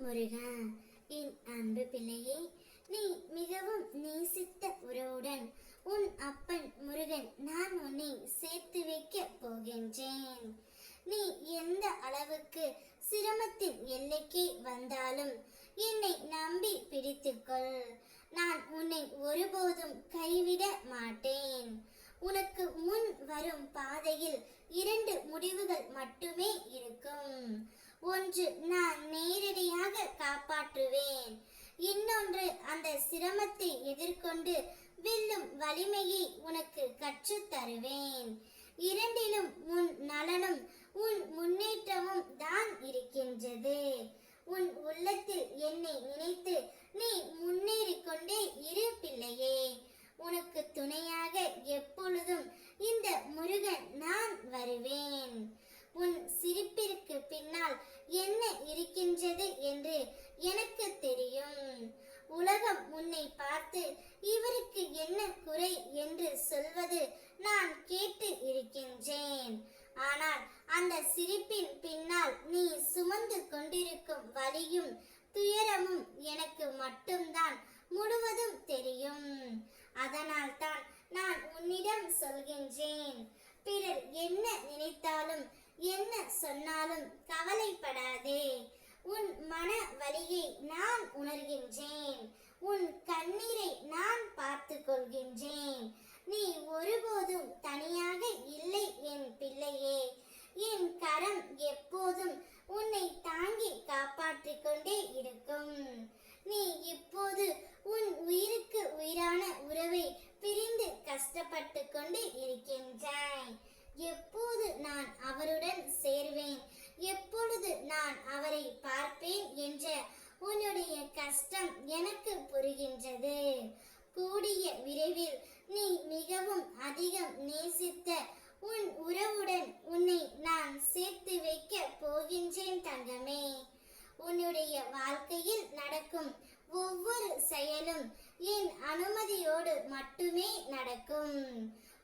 முருகா, என் அன்பு பிள்ளையே, நீ மிகவும் நேசித்த உறவுடன் உன் அப்பன் முருகன் நான் உன்னை சேர்த்து வைக்க போகின்றேன். நீ எந்த அளவுக்கு சிரமத்தின் எல்லைக்கு வந்தாலும் என்னை நம்பி பிடித்துக்கொள். நான் உன்னை ஒருபோதும் கைவிட மாட்டேன். உனக்கு முன் வரும் பாதையில் 2 முடிவுகள் மட்டுமே இருக்கும். ஒன்று, நான் நேரடியாக காப்பாற்றுவேன். இன்னொன்று, அந்த சிரமத்தை எதிர்கொண்டு வெல்லும் வலிமையை உனக்கு கற்றுத் தருவேன். இரண்டிலும் உன் நலனும் உன் முன்னேற்றமும் தான் இருக்கின்றது. உன் உள்ளத்தில் என்னை நினைத்து நீ முன்னேறிக் கொண்டே இரு பிள்ளையே. உனக்கு துணையாக எப்பொழுதும் இந்த முருகன் நான் வருவேன். உன் சிரிப்பிற்கு பின்னால் என்ன இருக்கின்றது என்று எனக்கு தெரியும். உலகம் உன்னை பார்த்து இவருக்கு என்ன குறை என்று சொல்வது நான் கேட்டு இருக்கின்றேன். ஆனால் அந்த சிரிப்பின் பின்னால் நீ சுமந்து கொண்டிருக்கும் வலியும் துயரமும் எனக்கு மட்டும்தான் முழுவதும் தெரியும். அதனால் தான் நான் உன்னிடம் சொல்கின்றேன். பிறர் என்ன நினைத்தாலும் என்ன சொன்னாலும் கவலைப்படாதே. உன் மன வலியை நான் உணர்கின்றேன். உன் கண்ணீரை நான் பார்த்து கொள்கின்றேன். நீ ஒருபோதும் தனியாக இல்லை என் பிள்ளையே. என் கரம் எப்போதும் உன்னை தாங்கி காப்பாற்றிக் கொண்டே இருக்கும். நீ இப்போது உன் உயிருக்கு உயிரான உறவை பிரிந்து கஷ்டப்பட்டு கொண்டு இருக்கின்றாய். எப்போது நான் அவருடன் சேர்வேன், எப்பொழுது நான் அவரை பார்ப்பேன் என்ற உன்னுடைய கஷ்டம் எனக்கு புரிகின்றது. கூடிய விரைவில் நீ மிகவும் அதிகம் நேசித்த உன் உறவுடன் உன்னை நான் சேர்த்து வைக்க போகின்றேன் தங்கமே. உன்னுடைய வாழ்க்கையில் நடக்கும் ஒவ்வொரு செயலும் என் அனுமதியோடு மட்டுமே நடக்கும்.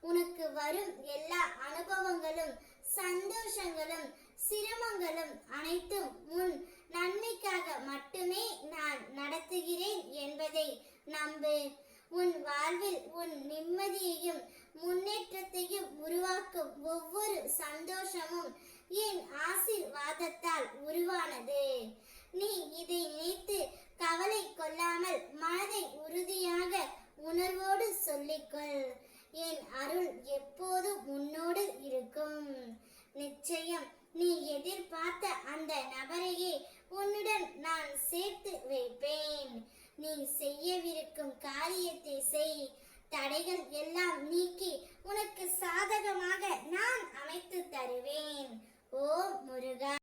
உனக்கு வரும் எல்லா அனுபவங்களும் சந்தோஷங்களும் சிரமங்களும் அனைத்தும் உன் நன்மைக்காக மட்டுமே நான் நடத்துகிறேன் என்பதை நம்பு. உன் வாழ்வில் உன் நிம்மதியையும் முன்னேற்றத்தையும் உருவாக்கும் ஒவ்வொரு சந்தோஷமும் என் ஆசீர்வாதத்தால் உருவானது. நீ இதை நினைத்து கவலை கொள்ளாமல் மனதை உறுதியாக உணர்வோடு சொல்லிக்கொள். என் அருள் எப்போதும் உன்னோடு இருக்கும். நிச்சயம் நீ எதிர்பார்த்த அந்த நபரையே உன்னுடன் நான் சேர்த்து வைப்பேன். நீ செய்யவிருக்கும் காரியத்தை செய். தடைகள் எல்லாம் நீக்கி உனக்கு சாதகமாக நான் அமைத்து தருவேன். ஓ முருகா.